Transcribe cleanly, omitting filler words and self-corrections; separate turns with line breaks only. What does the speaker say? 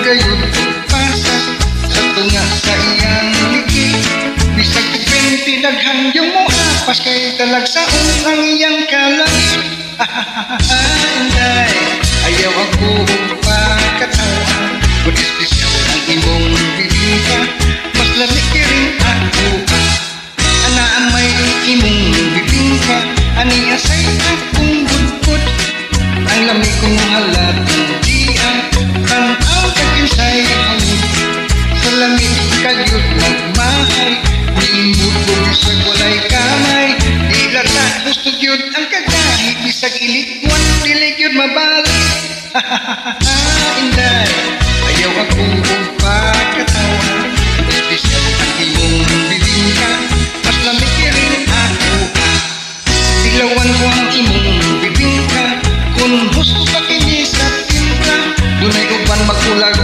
gayud pasa sa tunga sa iyang liki. Bisag tipin daghang yung mo apas kay talagsaon ang iyang kalangit. Inday, ayaw ako pagkatawan, kung espesyal ang imong bibingka, mas lamig rin ako. Ana may imong bibingka, ani asay akong budpud, ang lamig kong halatong diyan, tanaw kaginsay hangud. Sa lamig kagyud magmahay, niimbut ko bisag walay kamay, ilata gusto gyud ang kagahi, bisag ilikwan dili gyud mabalik. Inday, ayaw ako pagkatawan, espesyal ang imong bibingka, mas lamig rin ako. Dilawan ko ang imong bibingka, kung gusto pa kini sa tinta, dunay uban magkulag